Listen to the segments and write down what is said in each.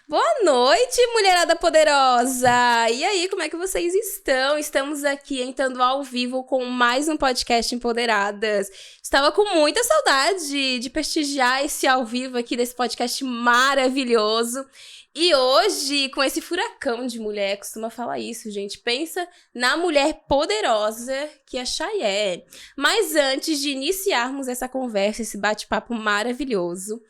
Boa noite, mulherada poderosa! E aí, como é que vocês estão? Estamos aqui entrando ao vivo com mais um podcast Empoderadas. Estava com muita saudade de prestigiar esse ao vivo aqui desse podcast maravilhoso. E hoje, com esse furacão de mulher, costuma falar isso, gente. Pensa na mulher poderosa que é a Chayenne. Mas antes de iniciarmos essa conversa, esse bate-papo maravilhoso,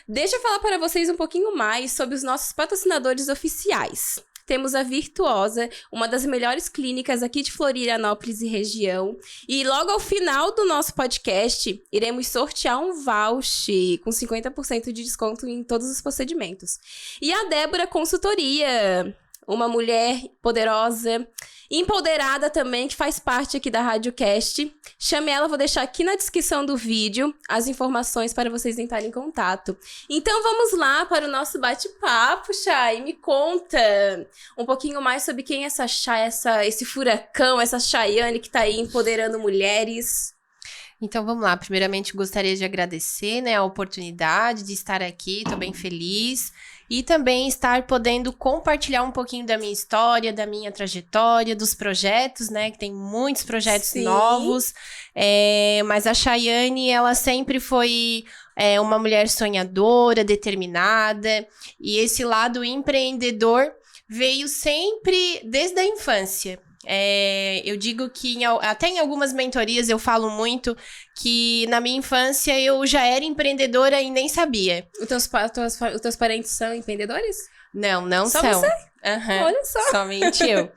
deixa eu falar para vocês um pouquinho mais sobre os nossos patrocinadores oficiais. Temos a Virtuosa, uma das melhores clínicas aqui de Florianópolis e região. E logo ao final do nosso podcast, iremos sortear um voucher com 50% de desconto em todos os procedimentos. E a Débora Consultoria, uma mulher poderosa, empoderada também, que faz parte aqui da RádioCast. Chame ela, vou deixar aqui na descrição do vídeo as informações para vocês entrarem em contato. Então vamos lá para o nosso bate-papo, Chay. Me conta um pouquinho mais sobre quem é essa Chay, esse furacão, essa Chayane que está aí empoderando mulheres. Então vamos lá, primeiramente gostaria de agradecer, a oportunidade de estar aqui, estou bem feliz. E também estar podendo compartilhar um pouquinho da minha história, da minha trajetória, dos projetos, que tem muitos projetos novos. Mas a Chayane, ela sempre foi uma mulher sonhadora, determinada. E esse lado empreendedor veio sempre desde a infância. Eu digo que até em algumas mentorias eu falo muito que na minha infância eu já era empreendedora e nem sabia. Os teus parentes são empreendedores? Não Só são. Você? Uhum, olha só. Somente eu.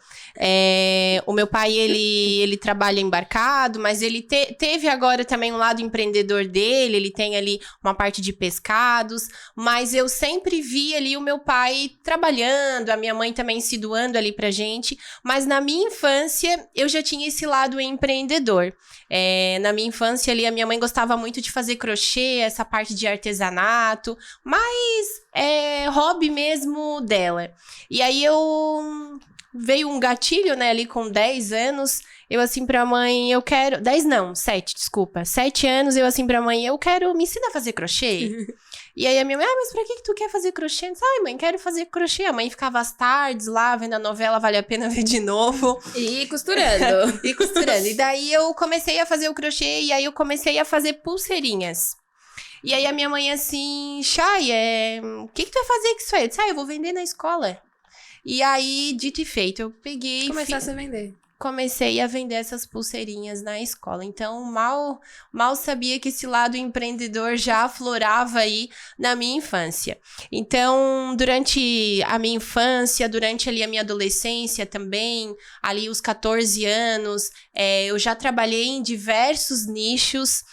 O meu pai, ele trabalha embarcado, mas ele teve agora também um lado empreendedor dele, ele tem ali uma parte de pescados, mas eu sempre vi ali o meu pai trabalhando, a minha mãe também se doando ali pra gente, mas na minha infância eu já tinha esse lado empreendedor. Na minha infância ali, a minha mãe gostava muito de fazer crochê, essa parte de artesanato, mas hobby mesmo dela. E aí veio um gatilho, ali com 10 anos, eu assim pra mãe, 7 anos, eu assim pra mãe, me ensina a fazer crochê? E aí a minha mãe, mas pra que tu quer fazer crochê? Mãe, quero fazer crochê. A mãe ficava às tardes lá, vendo a novela, vale a pena ver de novo. E costurando. E daí eu comecei a fazer o crochê, e aí eu comecei a fazer pulseirinhas. E aí a minha mãe assim, Chay, o que tu vai fazer com isso aí? Eu disse, eu vou vender na escola. E aí, dito e feito, eu peguei... Começasse a vender. Comecei a vender essas pulseirinhas na escola. Então, mal sabia que esse lado empreendedor já aflorava aí na minha infância. Então, durante a minha infância, durante ali a minha adolescência também, ali os 14 anos, eu já trabalhei em diversos nichos.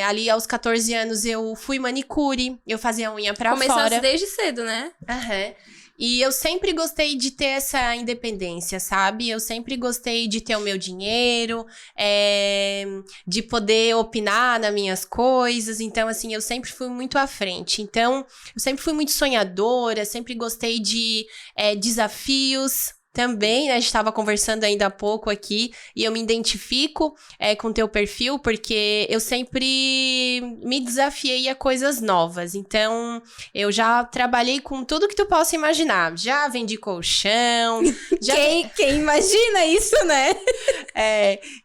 Ali aos 14 anos eu fui manicure, eu fazia unha pra fora. Começasse desde cedo, né? Aham. E eu sempre gostei de ter essa independência, sabe? Eu sempre gostei de ter o meu dinheiro, de poder opinar nas minhas coisas. Então, assim, eu sempre fui muito à frente. Então, eu sempre fui muito sonhadora, sempre gostei de desafios. Também, a gente estava conversando ainda há pouco aqui, e eu me identifico com o teu perfil, porque eu sempre me desafiei a coisas novas. Então, eu já trabalhei com tudo que tu possa imaginar. Já vendi colchão. Quem imagina isso, né?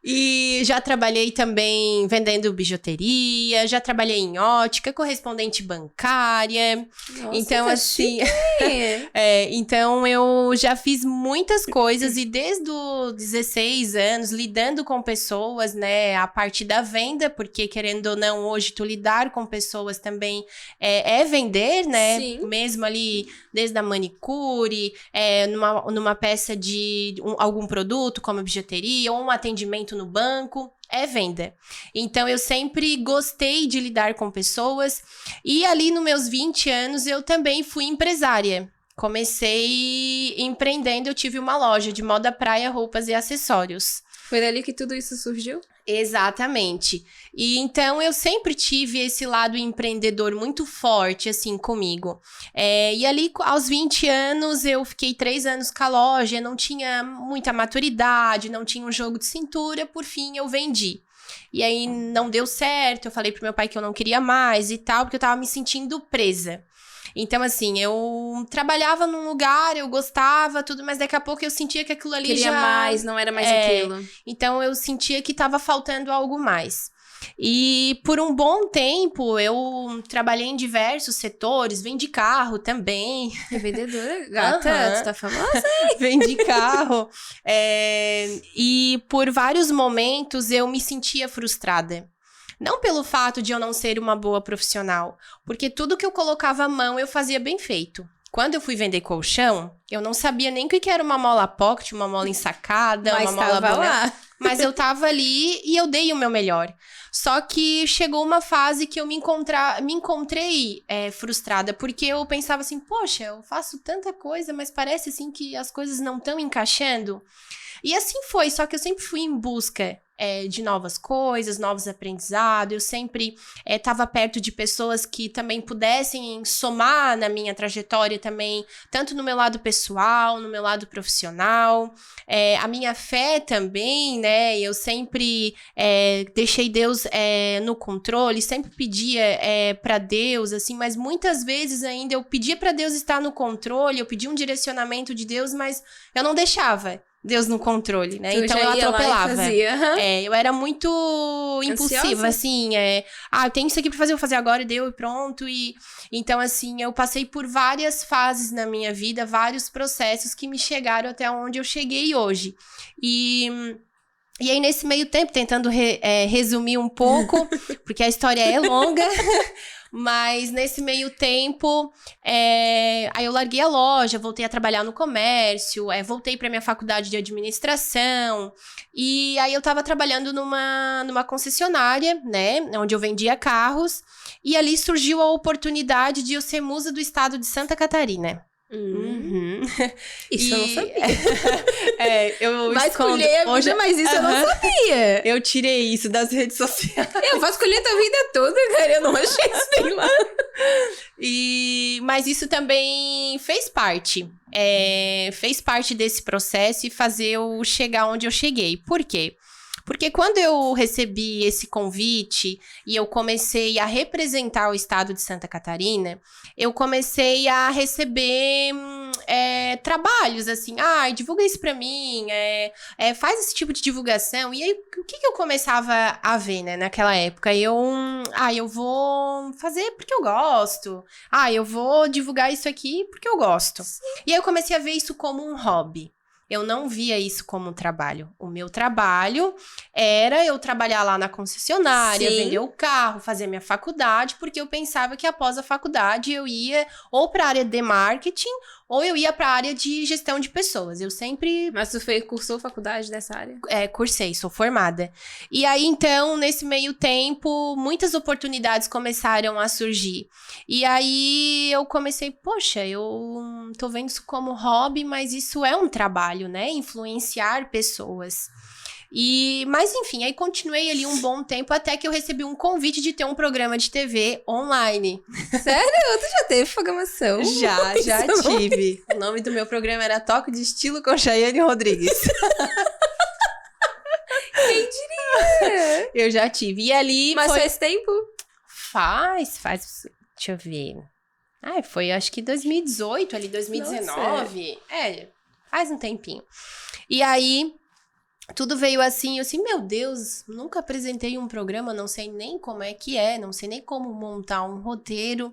E já trabalhei também vendendo bijuteria, já trabalhei em ótica, correspondente bancária. Nossa, então, tá assim... chique. Então, eu já fiz muitas coisas, e desde os 16 anos, lidando com pessoas, a parte da venda, porque querendo ou não, hoje tu lidar com pessoas também é vender, né? Sim. Mesmo ali, desde a manicure, numa peça de algum produto, como a bijuteria, ou um atendimento no banco, é venda. Então, eu sempre gostei de lidar com pessoas, e ali nos meus 20 anos, eu também fui empresária. Comecei empreendendo, eu tive uma loja de moda praia, roupas e acessórios. Foi dali que tudo isso surgiu? Exatamente. E então eu sempre tive esse lado empreendedor muito forte, assim, comigo. E ali, aos 20 anos, eu fiquei 3 anos com a loja, não tinha muita maturidade, não tinha um jogo de cintura, por fim eu vendi. E aí não deu certo, eu falei pro meu pai que eu não queria mais e tal, porque eu tava me sentindo presa. Então, assim, eu trabalhava num lugar, eu gostava, tudo, mas daqui a pouco eu sentia que aquilo ali Queria mais, não era mais aquilo. Então, eu sentia que estava faltando algo mais. E por um bom tempo, eu trabalhei em diversos setores, vendi carro também. É vendedora, gata, tu tá famosa? Vendi carro. E por vários momentos, eu me sentia frustrada. Não pelo fato de eu não ser uma boa profissional, porque tudo que eu colocava à mão, eu fazia bem feito. Quando eu fui vender colchão, eu não sabia nem o que era uma mola pocket, uma mola ensacada, Mas uma mola boné. lá. Mas eu tava ali e eu dei o meu melhor. Só que chegou uma fase que eu me encontrei frustrada, porque eu pensava assim, poxa, eu faço tanta coisa, mas parece assim que as coisas não estão encaixando. E assim foi, só que eu sempre fui em busca de novas coisas, novos aprendizados. Eu sempre estava perto de pessoas que também pudessem somar na minha trajetória também, tanto no meu lado pessoal, no meu lado profissional. A minha fé também, né? Eu sempre deixei Deus no controle, sempre pedia para Deus, assim, mas muitas vezes ainda eu pedia para Deus estar no controle, eu pedia um direcionamento de Deus, mas eu não deixava Deus no controle, né? Então eu atropelava. Eu era muito impulsiva, assim. Eu tenho isso aqui pra fazer, vou fazer agora e deu e pronto. Então, assim, eu passei por várias fases na minha vida, vários processos que me chegaram até onde eu cheguei hoje. E aí, nesse meio tempo, tentando resumir um pouco, porque a história é longa... Mas nesse meio tempo, aí eu larguei a loja, voltei a trabalhar no comércio, voltei para minha faculdade de administração. E aí eu estava trabalhando numa concessionária, né, onde eu vendia carros. E ali surgiu a oportunidade de eu ser musa do estado de Santa Catarina. Isso eu não sabia. Eu escolher a vida, mas isso eu não sabia. Eu tirei isso das redes sociais. Eu posso escolher a tua vida toda, cara. Eu não achei isso nem lá. Mas isso também fez parte. Fez parte desse processo e fazer eu chegar onde eu cheguei. Por quê? Porque quando eu recebi esse convite e eu comecei a representar o estado de Santa Catarina, eu comecei a receber trabalhos, assim, divulga isso pra mim, faz esse tipo de divulgação. E aí, o que eu começava a ver, né, naquela época? Eu vou fazer porque eu gosto. Eu vou divulgar isso aqui porque eu gosto. Sim. E aí eu comecei a ver isso como um hobby. Eu não via isso como um trabalho. O meu trabalho era eu trabalhar lá na concessionária, vender o carro, fazer minha faculdade, porque eu pensava que após a faculdade eu ia ou para a área de marketing ou eu ia para a área de gestão de pessoas. Eu sempre... Mas tu cursou faculdade dessa área? Cursei, sou formada. E aí, então, nesse meio tempo, muitas oportunidades começaram a surgir. E aí, eu comecei, poxa, eu tô vendo isso como hobby, mas isso é um trabalho, né? Influenciar pessoas. Mas, enfim, aí continuei ali um bom tempo até que eu recebi um convite de ter um programa de TV online. Sério? Tu já teve programação? Já tive. O nome do meu programa era Toque de Estilo com Chayane Rodrigues. Quem diria? Eu já tive. E ali Mas faz tempo? Faz. Deixa eu ver. Foi acho que 2018, ali 2019. Nossa. Faz um tempinho. E aí... tudo veio assim, eu assim, meu Deus, nunca apresentei um programa, não sei nem como não sei nem como montar um roteiro.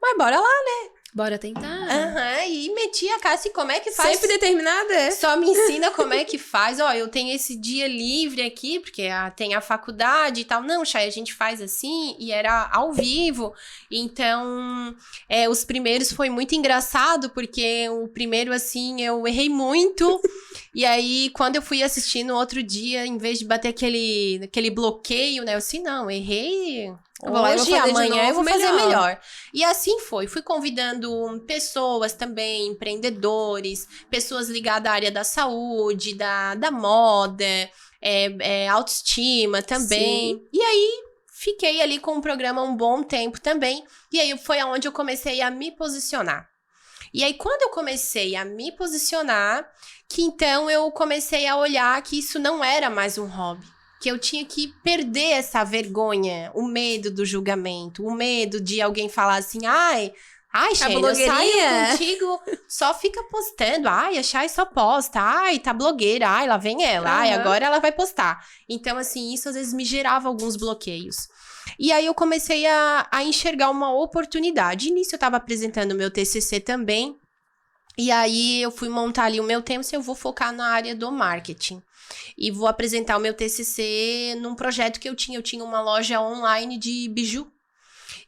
Mas bora lá, né? Bora tentar. E meti a cara assim, como é que faz? Sempre determinada? Só me ensina como é que faz. Eu tenho esse dia livre aqui, porque tem a faculdade e tal. Não, Chay, a gente faz assim, e era ao vivo. Então, os primeiros foi muito engraçado, porque o primeiro, assim, eu errei muito. E aí, quando eu fui assistir no outro dia, em vez de bater aquele bloqueio, né? Eu assim, não, errei... Hoje, amanhã eu vou fazer melhor. E assim foi. Fui convidando pessoas também, empreendedores, pessoas ligadas à área da saúde, da moda, autoestima também. Sim. E aí, fiquei ali com o programa um bom tempo também. E aí, foi aonde eu comecei a me posicionar. E aí, quando eu comecei a me posicionar, que então eu comecei a olhar que isso não era mais um hobby. Que eu tinha que perder essa vergonha, o medo do julgamento, o medo de alguém falar assim, Ai, Sheila, eu saio contigo, só fica postando. Ai, a Chay só posta. Ai, tá blogueira. Ai, lá vem ela. Ai, agora ela vai postar. Então, assim, isso às vezes me gerava alguns bloqueios. E aí eu comecei a enxergar uma oportunidade. E nisso eu tava apresentando o meu TCC também. E aí eu fui montar ali o meu tempo, se eu vou focar na área do marketing. E vou apresentar o meu TCC num projeto que eu tinha. Eu tinha uma loja online de biju.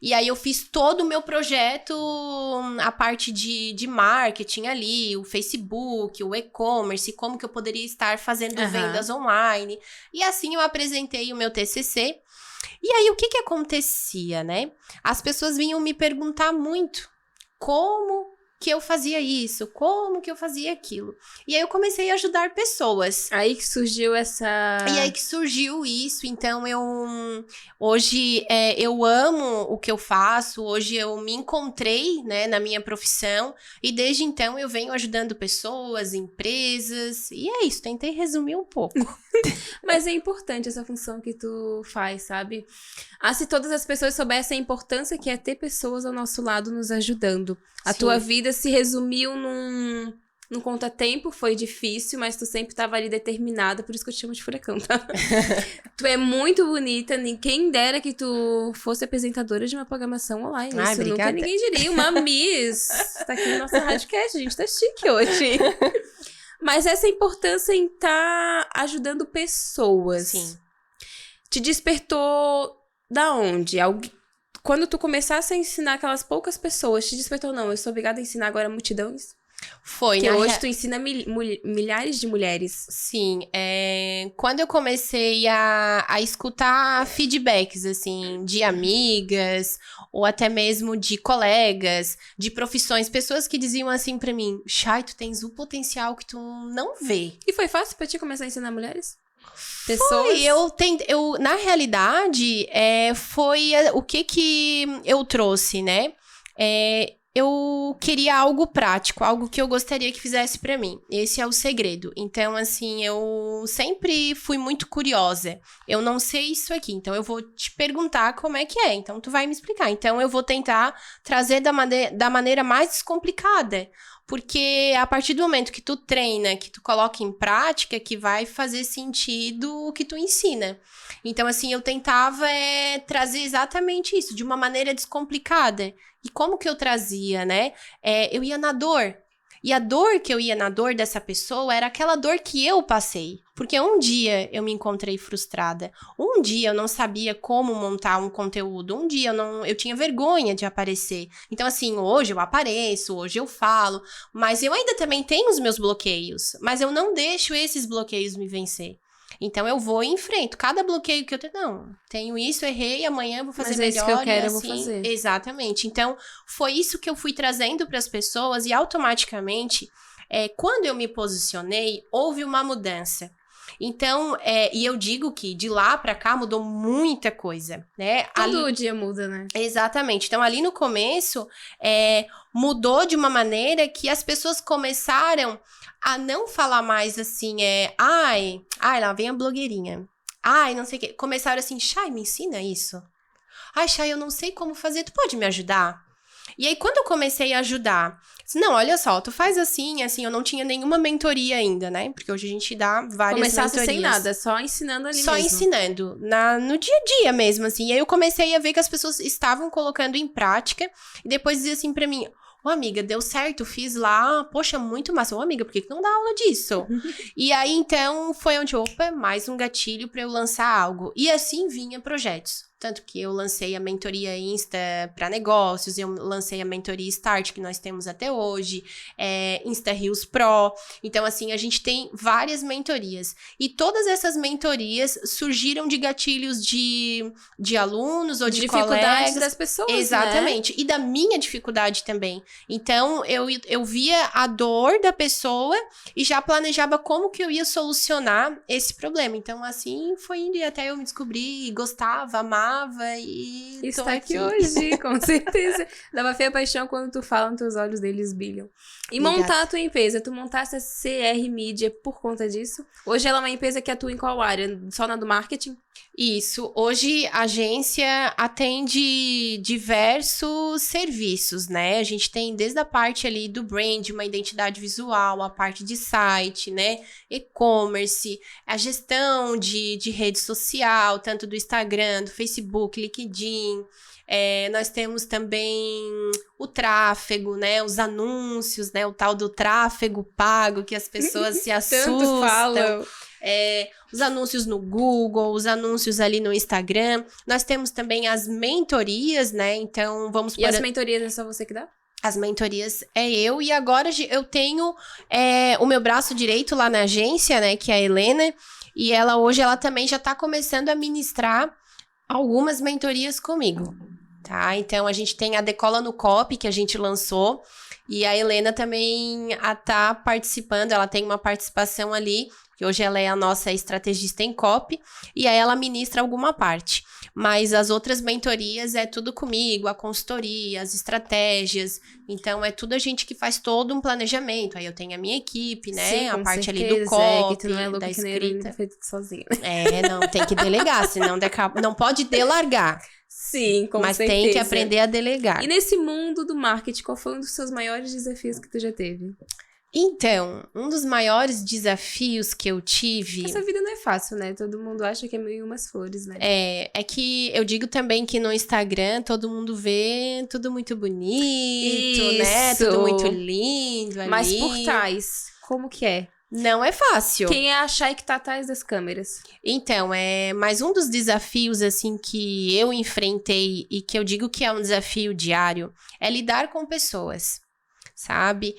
E aí eu fiz todo o meu projeto, a parte de marketing ali, o Facebook, o e-commerce, como que eu poderia estar fazendo vendas online. E assim eu apresentei o meu TCC. E aí o que acontecia, né? As pessoas vinham me perguntar muito como que eu fazia isso, como que eu fazia aquilo. E aí eu comecei a ajudar pessoas. Aí que surgiu essa... E aí que surgiu isso, então hoje eu amo o que eu faço, hoje eu me encontrei, né, na minha profissão, e desde então eu venho ajudando pessoas, empresas, e é isso, tentei resumir um pouco. Mas é importante essa função que tu faz, sabe? Se todas as pessoas soubessem a importância que é ter pessoas ao nosso lado nos ajudando. A tua vida se resumiu num contratempo, foi difícil, mas tu sempre tava ali determinada, por isso que eu te chamo de furacão, tá? Tu é muito bonita, quem dera que tu fosse apresentadora de uma programação online. Ai, isso obrigada. nunca ninguém diria, uma Miss. Tá aqui no nosso Radiocast, a gente tá chique hoje. Mas essa importância em estar ajudando pessoas. Sim. Te despertou da onde? Quando tu começasse a ensinar aquelas poucas pessoas, te despertou, não, eu sou obrigada a ensinar agora multidões? Foi, Porque hoje tu ensina milhares de mulheres. Sim, quando eu comecei a escutar feedbacks, assim, de amigas, ou até mesmo de colegas, de profissões, pessoas que diziam assim pra mim, Chay, tu tens o potencial que tu não vê. E foi fácil pra ti começar a ensinar mulheres? Pessoas? Eu na realidade, foi o que eu trouxe, né? Eu queria algo prático, algo que eu gostaria que fizesse pra mim. Esse é o segredo. Então, assim, eu sempre fui muito curiosa. Eu não sei isso aqui, então eu vou te perguntar como é que é. Então, tu vai me explicar. Então, eu vou tentar trazer da maneira mais descomplicada. Porque a partir do momento que tu treina, que tu coloca em prática, que vai fazer sentido o que tu ensina. Então, assim, eu tentava trazer exatamente isso, de uma maneira descomplicada. E como que eu trazia, né? Eu ia na dor. E a dor que eu ia na dor dessa pessoa era aquela dor que eu passei. Porque um dia eu me encontrei frustrada. Um dia eu não sabia como montar um conteúdo. Um dia eu tinha vergonha de aparecer. Então, assim, hoje eu apareço, hoje eu falo. Mas eu ainda também tenho os meus bloqueios. Mas eu não deixo esses bloqueios me vencer. Então, eu vou e enfrento. Cada bloqueio que eu tenho, não, tenho isso, errei, amanhã eu vou fazer melhor. Mas é isso que eu quero, assim, eu vou fazer. Exatamente. Então, foi isso que eu fui trazendo para as pessoas e automaticamente, quando eu me posicionei, houve uma mudança. Então, e eu digo que de lá para cá mudou muita coisa, né? Todo dia muda, né? Exatamente. Então, ali no começo, mudou de uma maneira que as pessoas começaram a não falar mais assim, ai, lá vem a blogueirinha. Ai, não sei o quê. Começaram assim, Chay, me ensina isso. Ai, Chay, eu não sei como fazer, tu pode me ajudar? E aí, quando eu comecei a ajudar, disse, não, olha só, tu faz assim, eu não tinha nenhuma mentoria ainda, né? Porque hoje a gente dá várias mentorias. Começasse sem nada, só ensinando ali mesmo. Só ensinando, no dia a dia mesmo, assim. E aí eu comecei a ver que as pessoas estavam colocando em prática, e depois dizia assim pra mim, amiga, deu certo, fiz lá, poxa, muito massa. Amiga, por que não dá aula disso? E aí, então, foi onde, mais um gatilho pra eu lançar algo. E assim vinha projetos. Tanto que eu lancei a mentoria Insta para negócios, eu lancei a mentoria Start, que nós temos até hoje, Insta Reels Pro. Então, assim, a gente tem várias mentorias. E todas essas mentorias surgiram de gatilhos de alunos ou de colegas. Das pessoas, exatamente. Né? E da minha dificuldade também. Então, eu via a dor da pessoa e já planejava como que eu ia solucionar esse problema. Então, assim, foi indo e até eu me descobri, gostava, amava. E está aqui hoje, com certeza. Dá uma feia paixão quando tu fala, teus olhos deles brilham. E montar a tua empresa, tu montaste a CR Mídia por conta disso? Hoje ela é uma empresa que atua em qual área? Só na do marketing? Isso. Hoje a agência atende diversos serviços, né? A gente tem desde a parte ali do brand, uma identidade visual, a parte de site, né? E-commerce, a gestão de rede social, tanto do Instagram, do Facebook, LinkedIn. Nós temos também o tráfego, né? Os anúncios, né? O tal do tráfego pago que as pessoas se assustam. Tanto falam. Os anúncios no Google, os anúncios ali no Instagram. Nós temos também as mentorias, né? Então, vamos E as mentorias é só você que dá? As mentorias é eu. E agora eu tenho o meu braço direito lá na agência, né? Que é a Helena. E hoje ela também já tá começando a ministrar algumas mentorias comigo, tá? Então, a gente tem a Decola no Copy, que a gente lançou. E a Helena também tá participando, ela tem uma participação ali, que hoje ela é a nossa estrategista em copy, e aí ela ministra alguma parte. Mas as outras mentorias é tudo comigo, a consultoria, as estratégias, então é tudo a gente que faz todo um planejamento. Aí eu tenho a minha equipe, né? Sim, a com parte certeza, ali do copy, que tu não é louca da que nem ele, escrita. feito sozinha. Não, tem que delegar, senão não pode delargar. Sim, com mas certeza. tem que aprender a delegar. E nesse mundo do marketing, qual foi um dos seus maiores desafios que tu já teve? Então, um dos maiores desafios que eu tive... Essa vida não é fácil, né? Todo mundo acha que é meio umas flores, né? É que eu digo também que no Instagram todo mundo vê tudo muito bonito, né? Tudo muito lindo ali. Mas por trás, como que é? Não é fácil. Quem é a Chay que tá atrás das câmeras? Então, mais um dos desafios, assim, que eu enfrentei e que eu digo que é um desafio diário, é lidar com pessoas, sabe?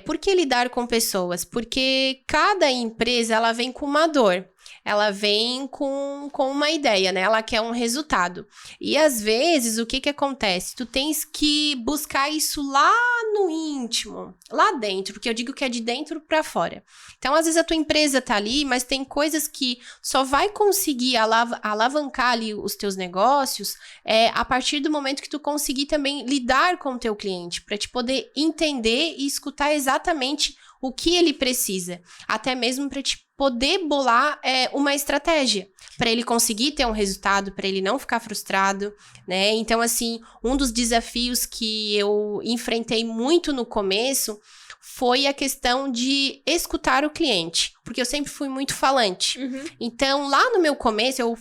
Por que lidar com pessoas? Porque cada empresa, ela vem com uma dor. Ela vem com uma ideia, né? Ela quer um resultado. E, às vezes, o que acontece? Tu tens que buscar isso lá no íntimo, lá dentro, porque eu digo que é de dentro para fora. Então, às vezes, a tua empresa tá ali, mas tem coisas que só vai conseguir alavancar ali os teus negócios a partir do momento que tu conseguir também lidar com o teu cliente, para te poder entender e escutar exatamente o que ele precisa, até mesmo para te poder bolar uma estratégia, para ele conseguir ter um resultado, para ele não ficar frustrado, né? Então, assim, um dos desafios que eu enfrentei muito no começo foi a questão de escutar o cliente, porque eu sempre fui muito falante. Uhum. Então, lá no meu começo, eu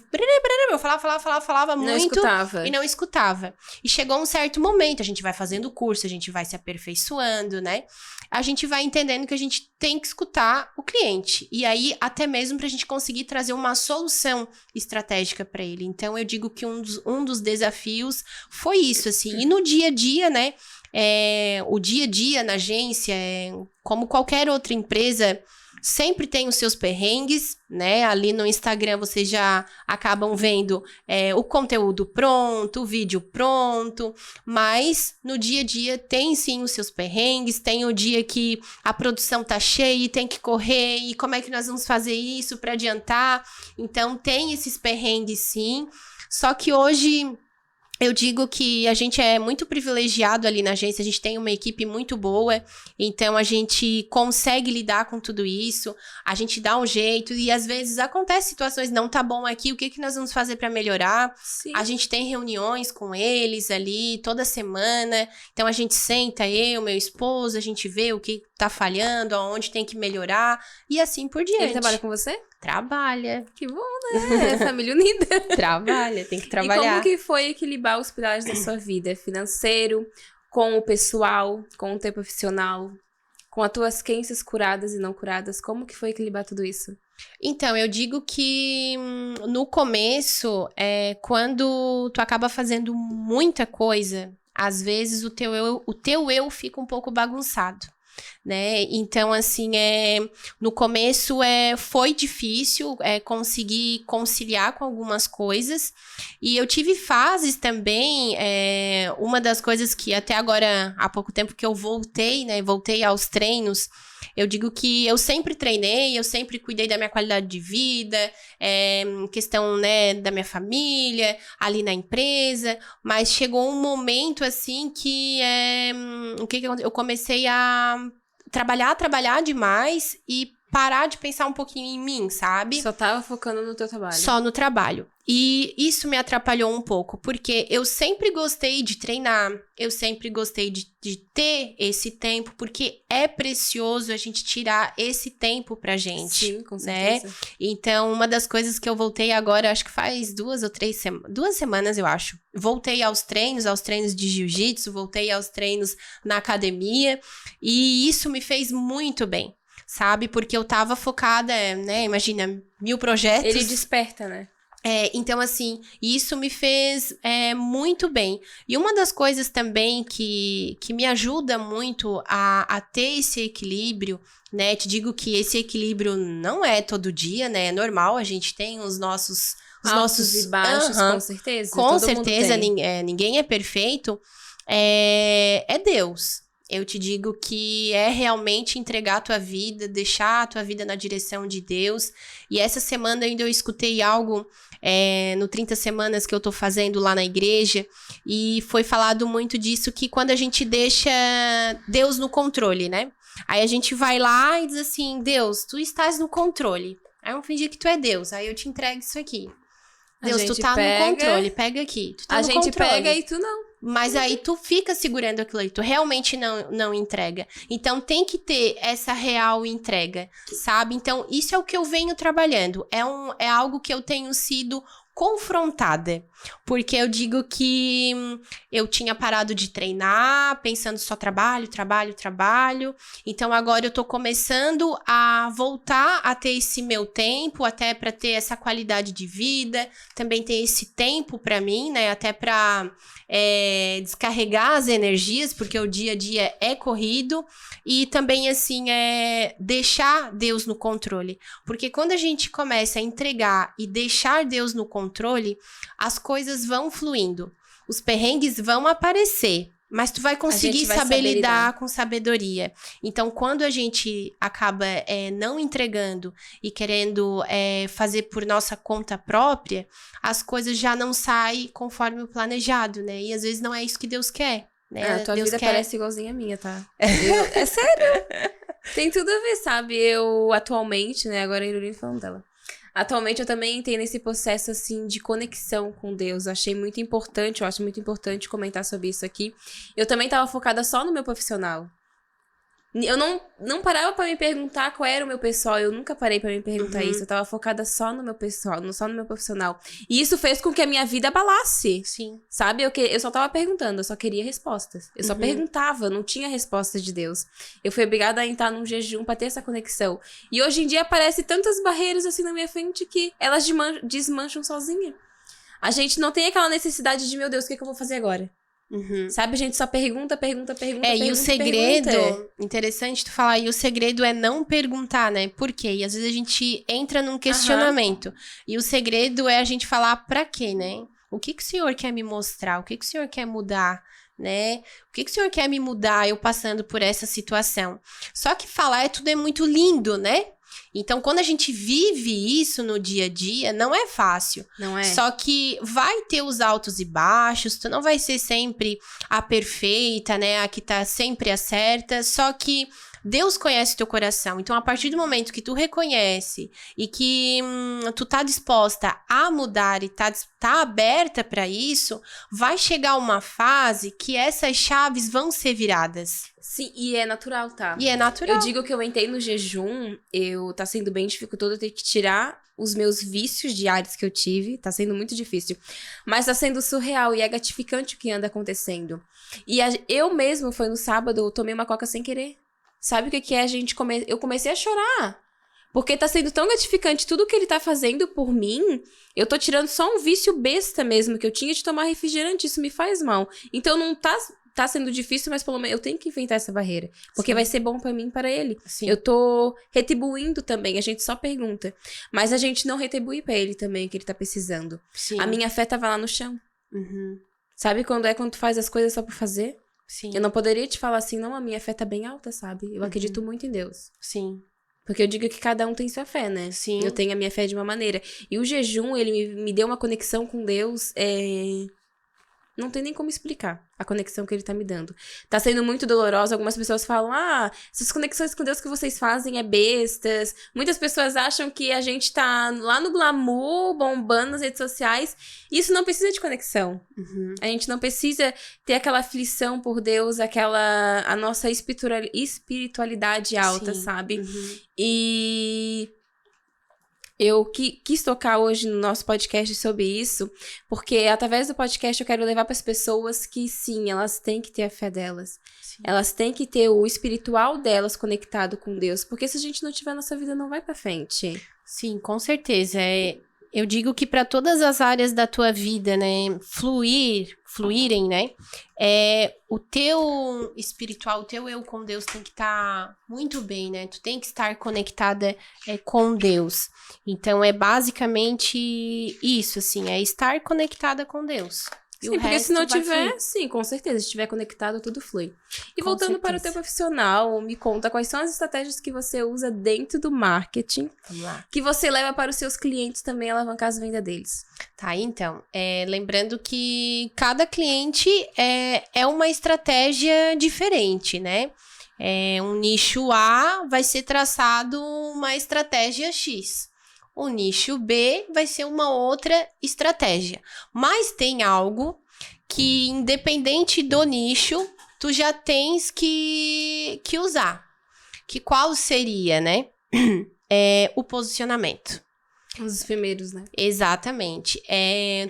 falava Não muito escutava. e não escutava. E chegou um certo momento, a gente vai fazendo curso, a gente vai se aperfeiçoando, né? A gente vai entendendo que a gente tem que escutar o cliente. E aí, até mesmo para a gente conseguir trazer uma solução estratégica para ele. Então, eu digo que um dos desafios foi isso, assim. E no dia a dia, né? O dia a dia na agência, como qualquer outra empresa, sempre tem os seus perrengues, né? Ali no Instagram vocês já acabam vendo o conteúdo pronto, o vídeo pronto, mas no dia a dia tem sim os seus perrengues, tem o dia que a produção tá cheia e tem que correr, e como é que nós vamos fazer isso para adiantar? Então tem esses perrengues sim, só que hoje... Eu digo que a gente é muito privilegiado ali na agência, a gente tem uma equipe muito boa, então a gente consegue lidar com tudo isso, a gente dá um jeito e às vezes acontece situações, não tá bom aqui, o que nós vamos fazer para melhorar? Sim. A gente tem reuniões com eles ali toda semana, então a gente senta, meu esposo, a gente vê o que tá falhando, aonde tem que melhorar e assim por diante. Ele trabalha com você? Trabalha. Que bom, né? Família unida. Trabalha, tem que trabalhar. E como que foi equilibrar os pilares da sua vida? Financeiro, com o pessoal, com o teu profissional, com as tuas crenças curadas e não curadas? Como que foi equilibrar tudo isso? Então, eu digo que no começo, quando tu acaba fazendo muita coisa, às vezes o teu eu fica um pouco bagunçado. Né? Então, assim, no começo foi difícil conseguir conciliar com algumas coisas, e eu tive fases também, uma das coisas que até agora, há pouco tempo que eu voltei, né, voltei aos treinos, eu digo que eu sempre treinei, eu sempre cuidei da minha qualidade de vida, questão, né, da minha família, ali na empresa, mas chegou um momento, assim, que eu comecei a trabalhar demais e parar de pensar um pouquinho em mim, sabe? Só tava focando no teu trabalho. Só no trabalho. E isso me atrapalhou um pouco, porque eu sempre gostei de treinar, eu sempre gostei de ter esse tempo, porque é precioso a gente tirar esse tempo pra gente. Sim, com né? certeza. Então, uma das coisas que eu voltei agora, acho que faz 2 semanas, eu acho. Voltei aos treinos de jiu-jitsu, voltei aos treinos na academia, e isso me fez muito bem. Sabe? Porque eu tava focada, né? Imagina, 1000 projetos. Ele desperta, né? Então, assim, isso me fez muito bem. E uma das coisas também que me ajuda muito a ter esse equilíbrio, né? Te digo que esse equilíbrio não é todo dia, né? É normal, a gente tem os nossos Altos e baixos, com certeza. Com Todo certeza, mundo tem. ninguém é perfeito. É Deus. Eu te digo que é realmente entregar a tua vida, deixar a tua vida na direção de Deus. E essa semana ainda eu escutei algo no 30 Semanas que eu tô fazendo lá na igreja. E foi falado muito disso, que quando a gente deixa Deus no controle, né? Aí a gente vai lá e diz assim, Deus, tu estás no controle. Aí eu fingir que tu é Deus, aí eu te entrego isso aqui. Deus, tu tá no controle, pega aqui. Tu tá A no gente controle. pega e tu não. Mas aí tu fica segurando aquilo aí, tu realmente não entrega. Então tem que ter essa real entrega, sabe? Então isso é o que eu venho trabalhando. É algo que eu tenho sido confrontada. Porque eu digo que eu tinha parado de treinar, pensando só trabalho. Então agora eu tô começando a voltar a ter esse meu tempo, até para ter essa qualidade de vida, também ter esse tempo para mim, né? Até para descarregar as energias, porque o dia a dia é corrido. E também, assim, deixar Deus no controle. Porque quando a gente começa a entregar e deixar Deus no controle, as coisas vão fluindo. Os perrengues vão aparecer, mas tu vai conseguir saber lidar com sabedoria. Então, quando a gente acaba não entregando e querendo fazer por nossa conta própria, as coisas já não saem conforme o planejado, né? E às vezes não é isso que Deus quer. Né? A tua Deus vida quer... parece igualzinha a minha, tá? É sério. Tem tudo a ver, sabe? Eu, atualmente, né? Agora a Irene falando dela. Atualmente eu também entrei nesse processo, assim, de conexão com Deus. Eu acho muito importante comentar sobre isso aqui. Eu também tava focada só no meu profissional. Eu não parava pra me perguntar qual era o meu pessoal. Eu nunca parei pra me perguntar isso. Eu tava focada só no meu pessoal, só no meu profissional. E isso fez com que a minha vida abalasse. Sim. Sabe? Eu só tava perguntando, eu só queria respostas. Eu só perguntava, não tinha resposta de Deus. Eu fui obrigada a entrar num jejum pra ter essa conexão. E hoje em dia aparecem tantas barreiras assim na minha frente que elas desmancham sozinha. A gente não tem aquela necessidade de, meu Deus, o que eu vou fazer agora? Sabe, a gente só pergunta. E o segredo, interessante tu falar, e o segredo é não perguntar, né? Por quê? E às vezes a gente entra num questionamento. E o segredo é a gente falar pra quê, né? O que o Senhor quer me mostrar? O que o Senhor quer mudar? Né? O que o Senhor quer me mudar eu passando por essa situação? Só que falar tudo é muito lindo, né? Então, quando a gente vive isso no dia a dia, não é fácil. Não é. Só que vai ter os altos e baixos, tu não vai ser sempre a perfeita, né? A que tá sempre a certa, só que Deus conhece teu coração. Então, a partir do momento que tu reconhece e que tu tá disposta a mudar e tá aberta para isso, vai chegar uma fase que essas chaves vão ser viradas. Sim, e é natural, tá? E é natural. Eu digo que eu entrei no jejum, tá sendo bem dificultoso, eu ter que tirar os meus vícios diários que eu tive, tá sendo muito difícil. Mas tá sendo surreal e é gratificante o que anda acontecendo. E eu mesmo, foi no sábado, eu tomei uma coca sem querer. Sabe o que é, eu comecei a chorar. Porque tá sendo tão gratificante tudo que ele tá fazendo por mim. Eu tô tirando só um vício besta mesmo, que eu tinha de tomar refrigerante, isso me faz mal. Então não tá sendo difícil, mas pelo menos eu tenho que enfrentar essa barreira. Porque vai ser bom pra mim e pra ele. Sim. Eu tô retribuindo também, a gente só pergunta. Mas a gente não retribui pra ele também o que ele tá precisando. Sim. A minha fé tava lá no chão. Sabe quando tu faz as coisas só por fazer? Sim. Eu não poderia te falar assim, não, a minha fé tá bem alta, sabe? Eu acredito muito em Deus. Sim. Porque eu digo que cada um tem sua fé, né? Sim. Eu tenho a minha fé de uma maneira. E o jejum, ele me deu uma conexão com Deus Não tem nem como explicar a conexão que ele tá me dando. Tá sendo muito dolorosa. Algumas pessoas falam, essas conexões com Deus que vocês fazem é bestas. Muitas pessoas acham que a gente tá lá no glamour, bombando nas redes sociais. Isso não precisa de conexão. A gente não precisa ter aquela aflição por Deus, a nossa espiritualidade alta, sabe? E eu quis tocar hoje no nosso podcast sobre isso, porque através do podcast eu quero levar para as pessoas que, sim, elas têm que ter a fé delas. Sim. Elas têm que ter o espiritual delas conectado com Deus, porque se a gente não tiver, nossa vida não vai para frente. Sim, com certeza. Eu digo que para todas as áreas da tua vida, né, fluírem, né, o teu espiritual, o teu eu com Deus tem que estar muito bem, né, tu tem que estar conectada com Deus. Então, é basicamente isso, assim, é estar conectada com Deus. Sim, porque se não tiver, sim, com certeza, se estiver conectado, tudo flui. E voltando para o teu profissional, me conta quais são as estratégias que você usa dentro do marketing, que você leva para os seus clientes também alavancar as vendas deles. Tá, então, lembrando que cada cliente é uma estratégia diferente, né? Um nicho A vai ser traçado uma estratégia X. O nicho B vai ser uma outra estratégia. Mas tem algo que, independente do nicho, tu já tens que usar. Que qual seria, né? O posicionamento. Os primeiros, né? Exatamente.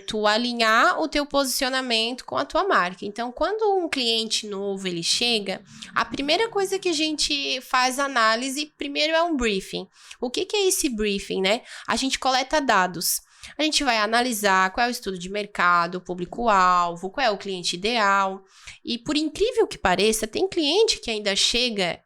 Tu alinhar o teu posicionamento com a tua marca. Então, quando um cliente novo ele chega, a primeira coisa que a gente faz análise, primeiro é um briefing. O que é esse briefing, né? A gente coleta dados. A gente vai analisar qual é o estudo de mercado, o público-alvo, qual é o cliente ideal. E por incrível que pareça, tem cliente que ainda chega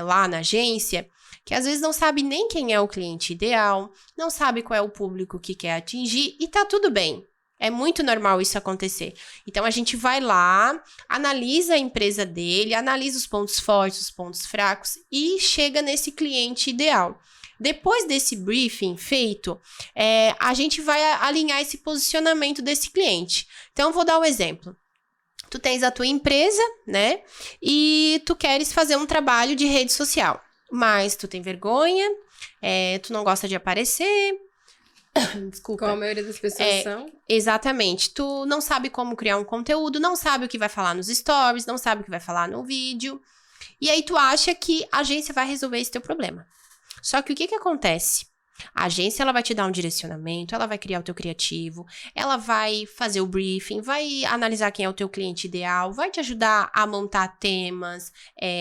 lá na agência que às vezes não sabe nem quem é o cliente ideal, não sabe qual é o público que quer atingir e tá tudo bem. É muito normal isso acontecer. Então, a gente vai lá, analisa a empresa dele, analisa os pontos fortes, os pontos fracos e chega nesse cliente ideal. Depois desse briefing feito, a gente vai alinhar esse posicionamento desse cliente. Então, vou dar um exemplo. Tu tens a tua empresa, né? E tu queres fazer um trabalho de rede social. Mas tu tem vergonha, tu não gosta de aparecer. Desculpa. Como a maioria das pessoas são. Exatamente. Tu não sabe como criar um conteúdo, não sabe o que vai falar nos stories, não sabe o que vai falar no vídeo. E aí tu acha que a agência vai resolver esse teu problema. Só que o que acontece? A agência ela vai te dar um direcionamento, ela vai criar o teu criativo, ela vai fazer o briefing, vai analisar quem é o teu cliente ideal, vai te ajudar a montar temas,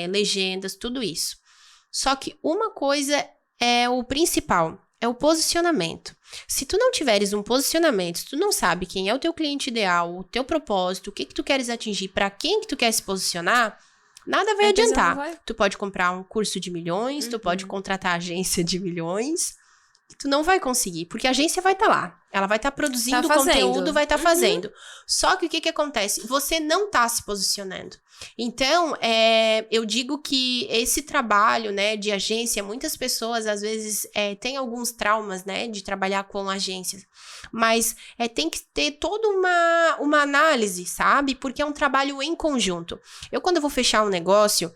legendas, tudo isso. Só que uma coisa é o principal, é o posicionamento. Se tu não tiveres um posicionamento, se tu não sabe quem é o teu cliente ideal, o teu propósito, o que tu queres atingir, para quem que tu quer se posicionar, nada vai adiantar. Tu pode comprar um curso de milhões, tu pode contratar a agência de milhões, tu não vai conseguir, porque a agência vai estar lá. Ela vai estar produzindo conteúdo, vai estar fazendo. Só que o que acontece? Você não está se posicionando. Então, eu digo que esse trabalho, né, de agência, muitas pessoas, às vezes, têm alguns traumas, né, de trabalhar com agências. Mas tem que ter toda uma análise, sabe? Porque é um trabalho em conjunto. Eu, quando eu vou fechar um negócio,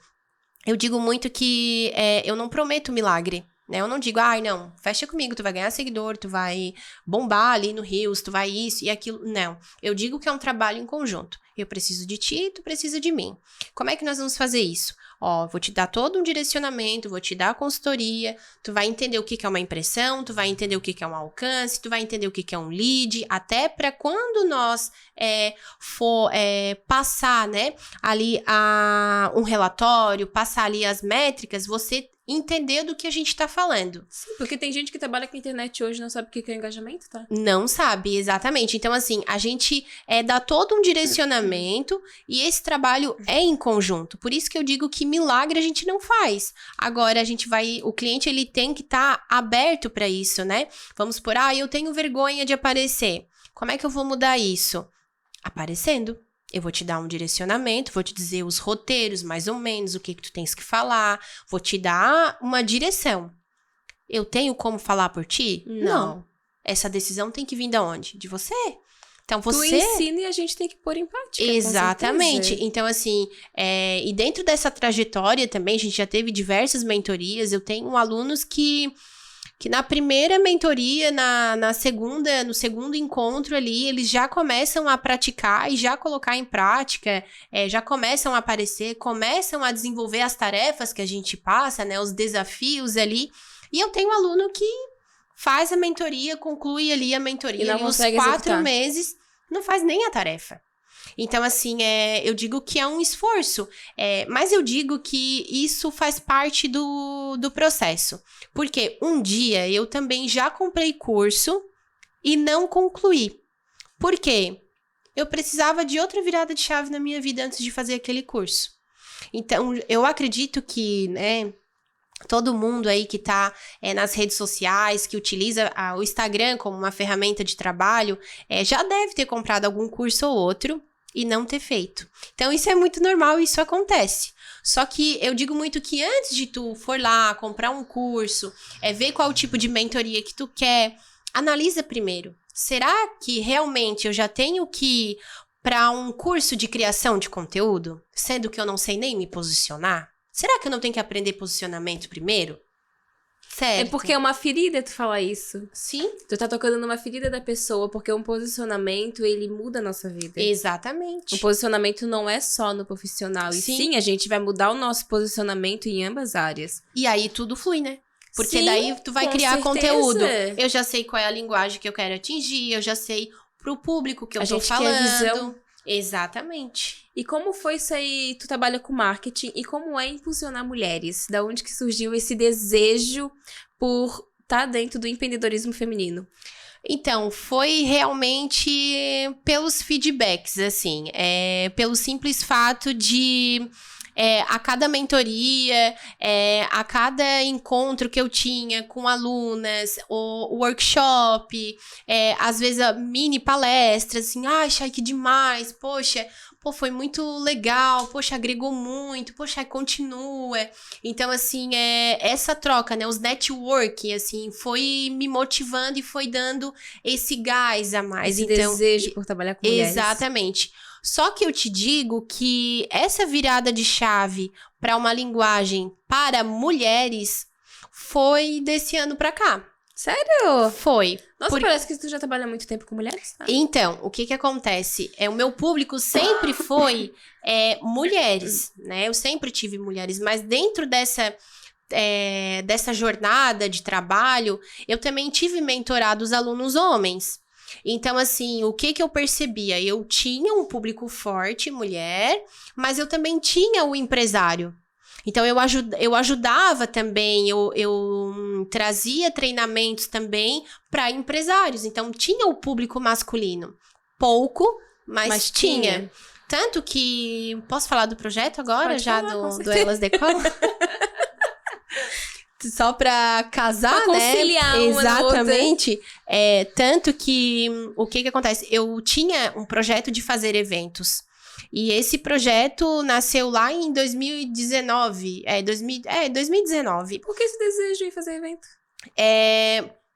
eu digo muito que eu não prometo milagre. Eu não digo, não, fecha comigo, tu vai ganhar seguidor, tu vai bombar ali no Reels, tu vai isso e aquilo. Não, eu digo que é um trabalho em conjunto. Eu preciso de ti, tu precisa de mim. Como é que nós vamos fazer isso? Vou te dar todo um direcionamento, vou te dar a consultoria, tu vai entender o que é uma impressão, tu vai entender o que é um alcance, tu vai entender o que é um lead, até para quando nós for passar, né, ali um relatório, passar ali as métricas, você entender do que a gente tá falando. Sim, porque tem gente que trabalha com a internet hoje e não sabe o que é engajamento, tá? Não sabe, exatamente. Então, assim, a gente dá todo um direcionamento e esse trabalho é em conjunto. Por isso que eu digo que milagre a gente não faz. Agora, o cliente, ele tem que estar aberto para isso, né? Vamos supor, eu tenho vergonha de aparecer. Como é que eu vou mudar isso? Aparecendo. Eu vou te dar um direcionamento, vou te dizer os roteiros, mais ou menos, o que tu tens que falar. Vou te dar uma direção. Eu tenho como falar por ti? Não. Essa decisão tem que vir de onde? De você. Então, Tu ensina e a gente tem que pôr em prática. Exatamente. Então, assim, e dentro dessa trajetória também, a gente já teve diversas mentorias. Eu tenho alunos que na primeira mentoria, na segunda, no segundo encontro ali, eles já começam a praticar e já colocar em prática, já começam a aparecer, começam a desenvolver as tarefas que a gente passa, né, os desafios ali. E eu tenho aluno que faz a mentoria, conclui ali a mentoria, E não ali os consegue 4 executar. meses, não faz nem a tarefa. Então, assim, eu digo que é um esforço, mas eu digo que isso faz parte do processo. Porque um dia eu também já comprei curso e não concluí. Por quê? Eu precisava de outra virada de chave na minha vida antes de fazer aquele curso. Então, eu acredito que, né, todo mundo aí que tá nas redes sociais, que utiliza o Instagram como uma ferramenta de trabalho, já deve ter comprado algum curso ou outro e não ter feito. Então, isso é muito normal, isso acontece. Só que eu digo muito que antes de tu for lá comprar um curso, ver qual tipo de mentoria que tu quer, analisa primeiro. Será que realmente eu já tenho que ir para um curso de criação de conteúdo, sendo que eu não sei nem me posicionar? Será que eu não tenho que aprender posicionamento primeiro? Certo. É porque é uma ferida tu falar isso. Sim. Tu tá tocando numa ferida da pessoa, porque um posicionamento, ele muda a nossa vida. Exatamente. O posicionamento não é só no profissional. E sim, a gente vai mudar o nosso posicionamento em ambas áreas. E aí tudo flui, né? Porque Sim, daí tu vai criar certeza. conteúdo. Eu já sei qual é a linguagem que eu quero atingir, eu já sei pro público que eu tô falando. Quer visão. Exatamente. E como foi isso aí? Tu trabalha com marketing e como é impulsionar mulheres? Da onde que surgiu esse desejo por estar dentro do empreendedorismo feminino? Então, foi realmente pelos feedbacks, assim, pelo simples fato de a cada mentoria, a cada encontro que eu tinha com alunas, o workshop, às vezes a mini palestra, assim, Chay, que demais, poxa, foi muito legal, poxa, agregou muito, poxa, continua. Então, assim, essa troca, né, os networking, assim, foi me motivando e foi dando esse gás a mais. Esse então, desejo por trabalhar com mulheres. Exatamente. Só que eu te digo que essa virada de chave para uma linguagem para mulheres foi desse ano para cá. Sério? Foi. Nossa, parece que tu já trabalha há muito tempo com mulheres. Tá? Então, o que acontece? O meu público sempre foi mulheres, né? Eu sempre tive mulheres, mas dentro dessa jornada de trabalho, eu também tive mentorado os alunos homens. Então, assim, o que eu percebia? Eu tinha um público forte, mulher, mas eu também tinha o empresário. Então, eu ajudava também, eu trazia treinamentos também para empresários. Então, tinha o público masculino. Pouco, mas tinha. Tanto que... Posso falar do projeto agora? Pode já falar, do Elas Decoram? Só pra casar, pra conciliar, né? uma Exatamente. Tanto que, o que acontece? Eu tinha um projeto de fazer eventos. E esse projeto nasceu lá em 2019. 2019. Por que esse desejo de fazer evento?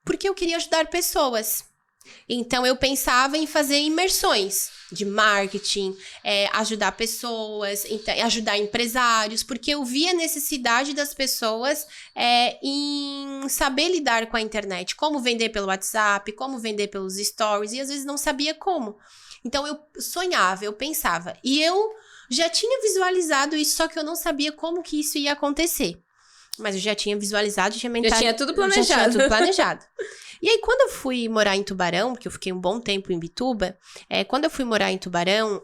Porque eu queria ajudar pessoas. Então, eu pensava em fazer imersões de marketing, ajudar pessoas, ajudar empresários, porque eu via a necessidade das pessoas em saber lidar com a internet, como vender pelo WhatsApp, como vender pelos stories, e às vezes não sabia como. Então, eu sonhava, eu pensava, e eu já tinha visualizado isso, só que eu não sabia como que isso ia acontecer. Mas eu já tinha visualizado, já tinha tudo planejado. Já tinha tudo planejado. E aí, quando eu fui morar em Tubarão, porque eu fiquei um bom tempo em Bituba, quando eu fui morar em Tubarão,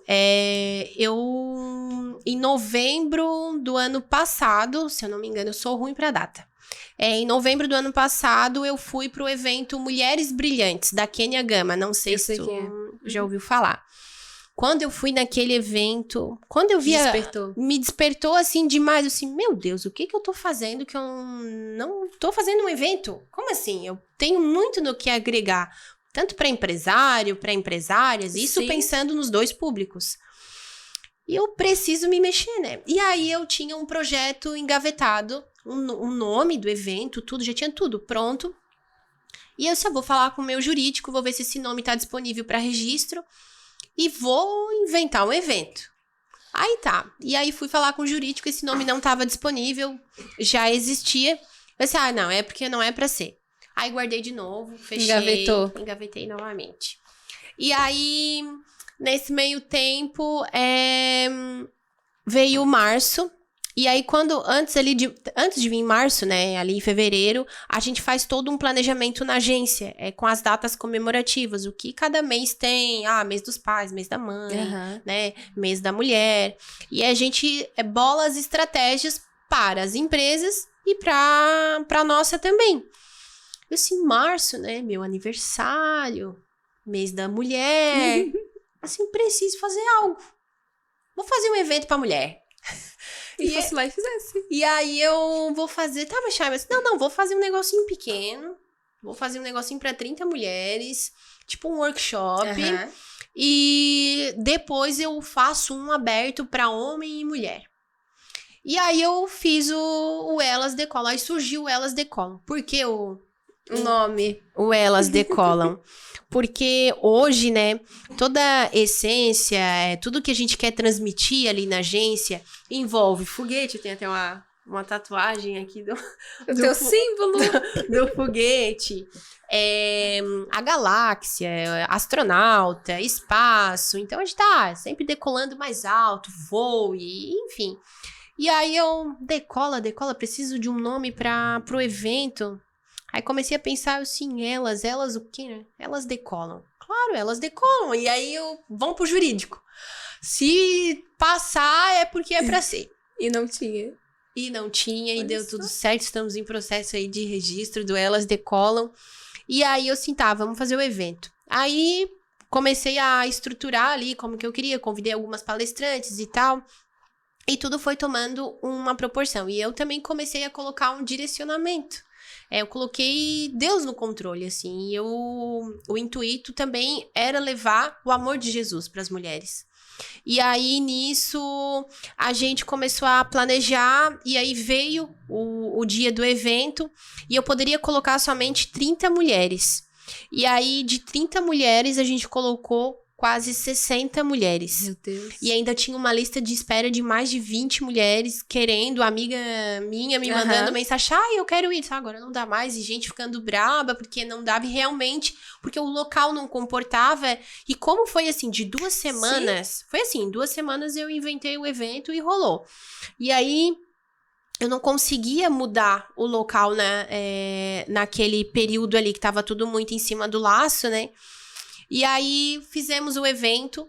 em novembro do ano passado, se eu não me engano, eu sou ruim pra data. Em novembro do ano passado, eu fui pro evento Mulheres Brilhantes, da Kênia Gama. Não sei se tu já ouviu falar. Quando eu fui naquele evento, quando eu vi... Me despertou assim demais, assim, meu Deus, o que eu tô fazendo que eu não tô fazendo um evento? Como assim? Eu tenho muito no que agregar, tanto para empresário, para empresárias, isso pensando nos dois públicos. E eu preciso me mexer, né? E aí eu tinha um projeto engavetado, um nome do evento, tudo, já tinha tudo pronto. E eu só vou falar com o meu jurídico, vou ver se esse nome tá disponível para registro e vou inventar um evento. Aí tá. E aí fui falar com o jurídico, esse nome não tava disponível, já existia. Eu pensei, não, é porque não é pra ser. Aí guardei de novo, fechei. Engavetei novamente. E aí, nesse meio tempo, veio março. E aí, antes de vir em março, né, ali em fevereiro, a gente faz todo um planejamento na agência, com as datas comemorativas, o que cada mês tem, mês dos pais, mês da mãe, né, mês da mulher. E a gente bola as estratégias para as empresas e para nossa também. Eu assim, março, né, meu aniversário, mês da mulher, assim, preciso fazer algo. Vou fazer um evento para mulher. E fosse lá e fizesse. E aí eu vou fazer, mas Chay, mas não, vou fazer um negocinho pequeno. Vou fazer um negocinho pra 30 mulheres, tipo um workshop. E depois eu faço um aberto pra homem e mulher. E aí eu fiz o Elas Decolam. Aí surgiu o Elas Decolam. Por que o nome? O Elas Decolam. Porque hoje, né, toda a essência, tudo que a gente quer transmitir ali na agência envolve foguete. Tem até uma tatuagem aqui do teu símbolo do foguete. A galáxia, astronauta, espaço. Então a gente tá sempre decolando mais alto, voo, enfim. E aí eu decola, preciso de um nome pro evento. Aí comecei a pensar assim, elas o quê, né? Elas decolam. Claro, elas decolam. E aí vão pro jurídico. Se passar, é porque é pra ser. E não tinha. E deu tudo certo. Estamos em processo aí de registro do Elas Decolam. E aí eu assim, vamos fazer o evento. Aí comecei a estruturar ali como que eu queria. Convidei algumas palestrantes e tal. E tudo foi tomando uma proporção. E eu também comecei a colocar um direcionamento. Eu coloquei Deus no controle, assim, e o intuito também era levar o amor de Jesus para as mulheres. E aí, nisso, a gente começou a planejar, e aí veio o dia do evento, e eu poderia colocar somente 30 mulheres. E aí, de 30 mulheres, a gente colocou quase 60 mulheres. Meu Deus. E ainda tinha uma lista de espera de mais de 20 mulheres querendo, amiga minha me mandando mensagem, eu quero ir. Agora não dá mais, e gente ficando braba, porque não dava realmente, porque o local não comportava. E como foi assim, de 2 semanas, foi assim, em 2 semanas eu inventei o evento e rolou. E aí, eu não conseguia mudar o local, né, naquele período ali que tava tudo muito em cima do laço, né? E aí, fizemos o evento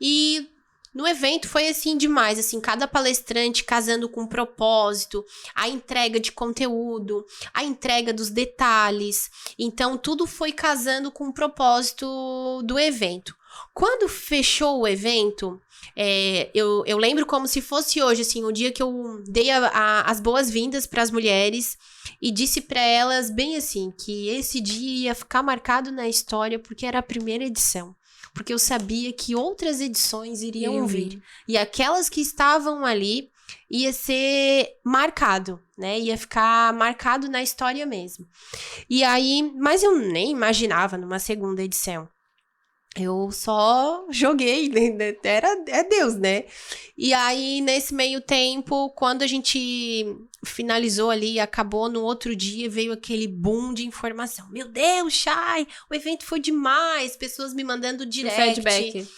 e no evento foi assim demais, assim, cada palestrante casando com um propósito, a entrega de conteúdo, a entrega dos detalhes. Então, tudo foi casando com o propósito do evento. Quando fechou o evento, eu lembro como se fosse hoje, assim, o dia que eu dei as boas-vindas para as mulheres e disse para elas bem assim, que esse dia ia ficar marcado na história porque era a primeira edição. Porque eu sabia que outras edições iriam vir. E aquelas que estavam ali ia ser marcado, né? Ia ficar marcado na história mesmo. E aí, mas eu nem imaginava numa segunda edição. Eu só joguei, né? É Deus, né? E aí, nesse meio tempo, quando a gente finalizou ali, acabou no outro dia, veio aquele boom de informação. Meu Deus, Chay, o evento foi demais. Pessoas me mandando direct. Feedback.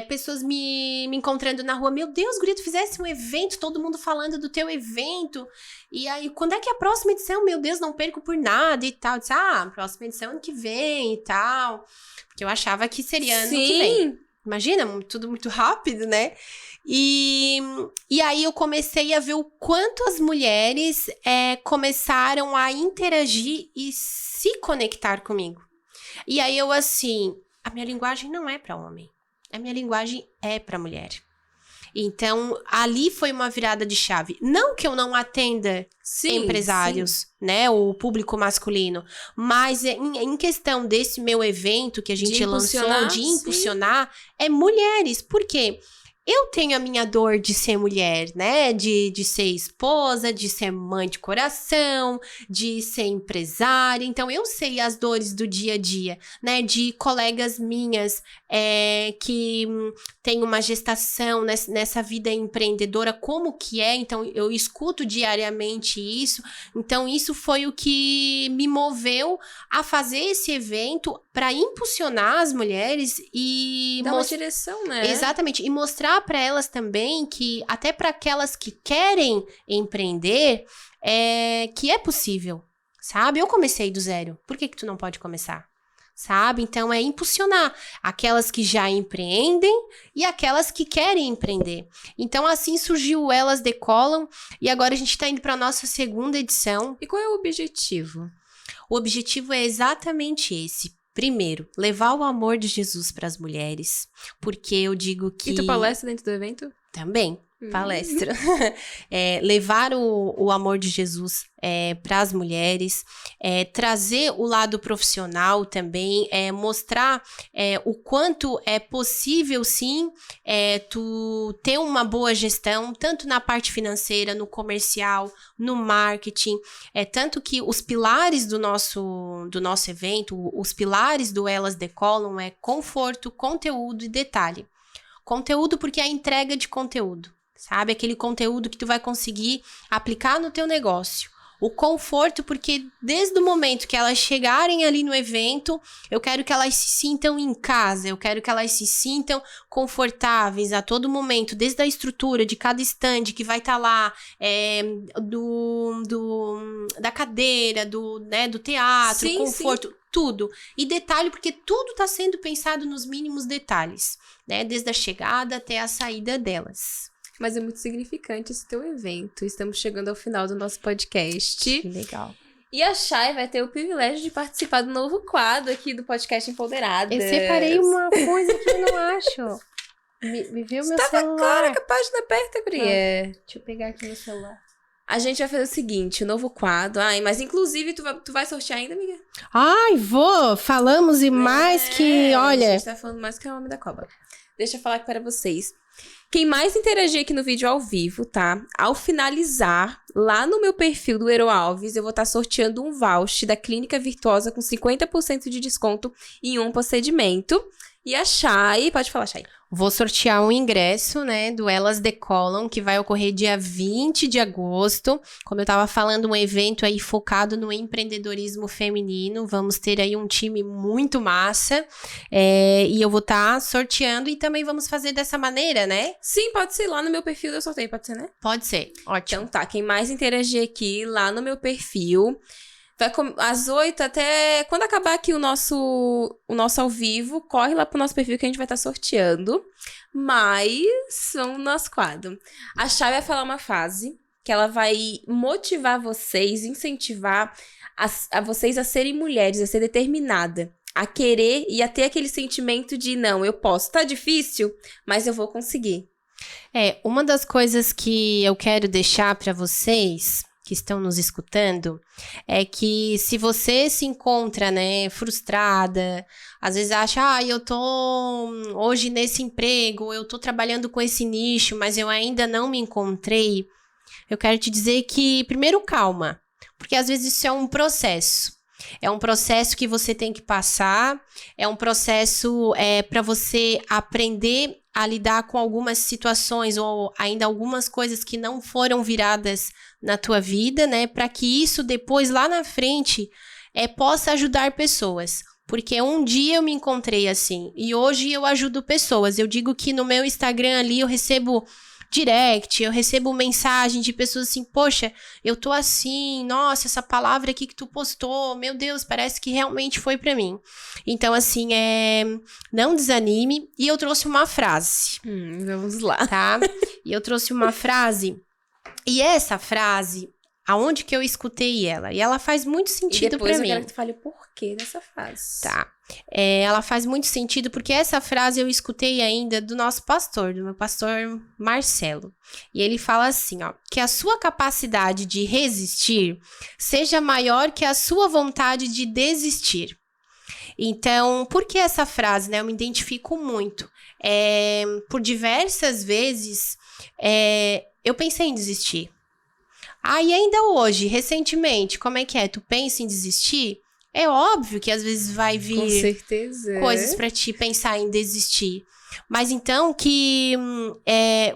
Pessoas me encontrando na rua. Meu Deus, Guria, tu fizesse um evento, todo mundo falando do teu evento. E aí, quando é que é a próxima edição? Meu Deus, não perco por nada e tal. Eu disse, próxima edição ano que vem e tal. Porque eu achava que seria ano que vem. Imagina, tudo muito rápido, né? E aí eu comecei a ver o quanto as mulheres começaram a interagir e se conectar comigo. E aí eu assim, a minha linguagem não é para homem. A minha linguagem é para mulher. Então, ali foi uma virada de chave. Não que eu não atenda empresários, né? O público masculino. Mas em questão desse meu evento que a gente lançou, de impulsionar, é mulheres. Por quê? eu tenho a minha dor de ser mulher, né? De ser esposa, de ser mãe de coração, de ser empresária. Então, eu sei as dores do dia a dia, né? De colegas minhas que têm uma gestação nessa vida empreendedora, como que é. Então, eu escuto diariamente isso. Então, isso foi o que me moveu a fazer esse evento para impulsionar as mulheres e... Dá uma direção, né? Exatamente. E mostrar para elas também que, até para aquelas que querem empreender, que é possível, sabe? Eu comecei do zero. Por que tu não pode começar? Sabe? Então, é impulsionar aquelas que já empreendem e aquelas que querem empreender. Então, assim surgiu o Elas Decolam e agora a gente está indo para a nossa segunda edição. E qual é o objetivo? O objetivo é exatamente esse. Primeiro, levar o amor de Jesus para as mulheres, porque eu digo que... E tu palestra dentro do evento? Também, palestra. Levar o amor de Jesus para as mulheres, trazer o lado profissional também, mostrar o quanto é possível, sim, tu ter uma boa gestão, tanto na parte financeira, no comercial, no marketing, tanto que os pilares do nosso evento, os pilares do Elas Decolam é conforto, conteúdo e detalhe. Conteúdo porque é a entrega de conteúdo, sabe? Aquele conteúdo que tu vai conseguir aplicar no teu negócio. O conforto porque desde o momento que elas chegarem ali no evento, eu quero que elas se sintam em casa, eu quero que elas se sintam confortáveis a todo momento, desde a estrutura de cada stand que vai estar lá, da cadeira, do teatro, sim, conforto... Sim. Tudo. E detalhe, porque tudo está sendo pensado nos mínimos detalhes, né? Desde a chegada até a saída delas. Mas é muito significante esse teu evento. Estamos chegando ao final do nosso podcast. Que legal. E a Chay vai ter o privilégio de participar do novo quadro aqui do podcast Empoderadas. Eu separei uma coisa que eu não acho. Me viu meu celular. Claro que a página aperta, guria. Deixa eu pegar aqui meu celular. A gente vai fazer o seguinte, o novo quadro. Mas inclusive tu vai sortear ainda, amiga? Ai, vou! Falamos e mais que, olha... A gente tá falando mais que o homem da cobra. Deixa eu falar aqui para vocês. Quem mais interagir aqui no vídeo ao vivo, tá? Ao finalizar, lá no meu perfil do Eero Alves, eu vou estar sorteando um voucher da Clínica Virtuosa com 50% de desconto em um procedimento. E a Chay, pode falar, Chay. Vou sortear um ingresso, né, do Elas Decolam, que vai ocorrer dia 20 de agosto. Como eu tava falando, um evento aí focado no empreendedorismo feminino. Vamos ter aí um time muito massa. E eu vou estar sorteando e também vamos fazer dessa maneira, né? Sim, pode ser. Lá no meu perfil eu sorteio, pode ser, né? Pode ser. Ótimo. Então tá, quem mais interagir aqui, lá no meu perfil... Vai às 8 até... Quando acabar aqui o nosso ao vivo, corre lá pro nosso perfil que a gente vai estar sorteando. Mas, vamos no nosso quadro. A Chay vai falar uma frase que ela vai motivar vocês, incentivar a vocês a serem mulheres, a ser determinada, a querer e a ter aquele sentimento de, não, eu posso. Tá difícil, mas eu vou conseguir. Uma das coisas que eu quero deixar para vocês... que estão nos escutando, é que se você se encontra, né, frustrada, às vezes acha, eu tô hoje nesse emprego, eu tô trabalhando com esse nicho, mas eu ainda não me encontrei, eu quero te dizer que, primeiro, calma, porque às vezes isso é um processo. É um processo que você tem que passar, é um processo para você aprender a lidar com algumas situações ou ainda algumas coisas que não foram viradas na tua vida, né? Para que isso depois, lá na frente, possa ajudar pessoas. Porque um dia eu me encontrei assim e hoje eu ajudo pessoas. Eu digo que no meu Instagram ali eu recebo direct, eu recebo mensagem de pessoas assim, poxa, eu tô assim, nossa, essa palavra aqui que tu postou, meu Deus, parece que realmente foi pra mim. Então, assim, não desanime. E eu trouxe uma frase. Vamos lá. Tá? E eu trouxe uma frase, e essa frase, aonde que eu escutei ela? E ela faz muito sentido pra mim. E depois eu quero que tu fale o porquê dessa frase. Tá. Ela faz muito sentido porque essa frase eu escutei ainda do nosso pastor, do meu pastor Marcelo. E ele fala assim, que a sua capacidade de resistir seja maior que a sua vontade de desistir. Então, por que essa frase, né? Eu me identifico muito. por diversas vezes, eu pensei em desistir. E ainda hoje, recentemente, como é que é? Tu pensa em desistir? É óbvio que às vezes vai vir Com certeza. coisas pra te pensar em desistir. Mas então que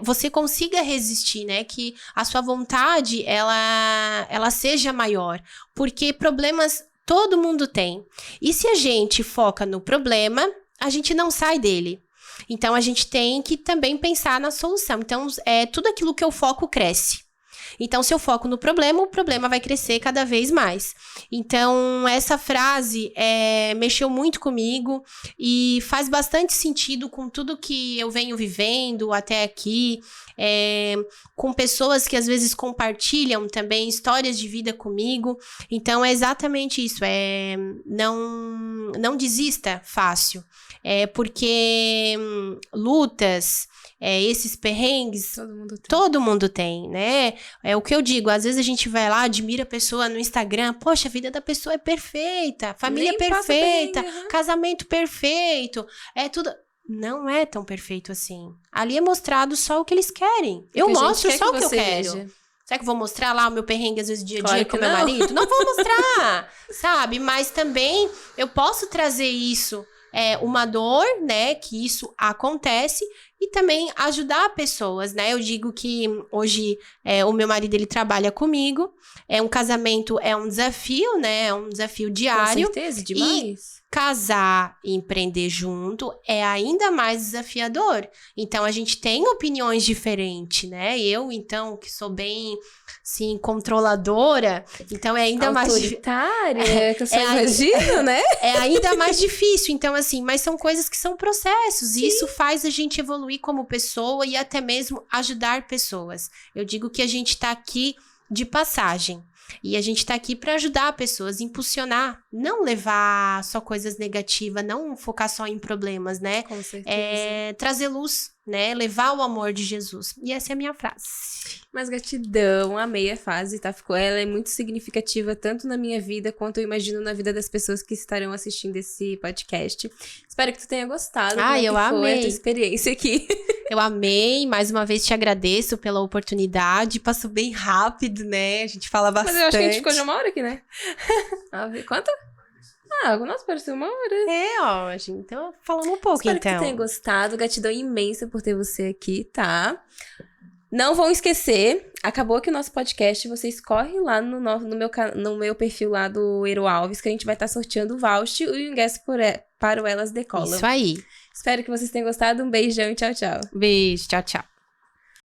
você consiga resistir, né? Que a sua vontade, ela seja maior. Porque problemas todo mundo tem. E se a gente foca no problema, a gente não sai dele. Então, a gente tem que também pensar na solução. Então, tudo aquilo que eu foco cresce. Então, se eu foco no problema, o problema vai crescer cada vez mais. Então, essa frase mexeu muito comigo e faz bastante sentido com tudo que eu venho vivendo até aqui, com pessoas que às vezes compartilham também histórias de vida comigo. Então, é exatamente isso, não desista fácil. Porque lutas, esses perrengues, todo mundo tem, né? É o que eu digo, às vezes a gente vai lá, admira a pessoa no Instagram, poxa, a vida da pessoa é perfeita, família perfeita, casamento perfeito, tudo... Não é tão perfeito assim. Ali é mostrado só o que eles querem. Eu mostro só o que eu quero. Será que eu vou mostrar lá o meu perrengue, às vezes, dia a dia com meu marido? Não vou mostrar, sabe? Mas também eu posso trazer isso, uma dor, né? Que isso acontece e também ajudar pessoas, né? Eu digo que hoje o meu marido, ele trabalha comigo. Um casamento é um desafio, né? É um desafio diário. Com certeza, demais. E casar e empreender junto é ainda mais desafiador. Então, a gente tem opiniões diferentes, né? Eu, então, que sou bem, assim, controladora, então é ainda mais... Autoritária, que eu só imagino, né? É ainda mais difícil. Então, assim, mas são coisas que são processos. Sim. E isso faz a gente evoluir como pessoa e até mesmo ajudar pessoas. Eu digo que a gente tá aqui de passagem. E a gente tá aqui para ajudar pessoas, impulsionar, não levar só coisas negativas, não focar só em problemas, né? Com certeza. Trazer luz, né? Levar o amor de Jesus. E essa é a minha frase. Mas gratidão, amei a frase, tá? Ela é muito significativa, tanto na minha vida, quanto eu imagino na vida das pessoas que estarão assistindo esse podcast. Espero que tu tenha gostado. Eu amei. Foi a tua experiência aqui. Eu amei, mais uma vez te agradeço pela oportunidade, passou bem rápido, né? A gente fala bastante. Mas eu acho que a gente ficou já uma hora aqui, né? Quanto? Nossa, pareceu uma hora. A gente tá falando um pouco, Espero que tu tenha gostado, gratidão imensa por ter você aqui, tá? Não vão esquecer, acabou aqui o nosso podcast, vocês correm lá no meu perfil lá do Eero Alves, que a gente vai estar sorteando o voucher e o ingresso para o Elas Decolam. Isso aí. Espero que vocês tenham gostado, um beijão e tchau, tchau. Beijo, tchau, tchau.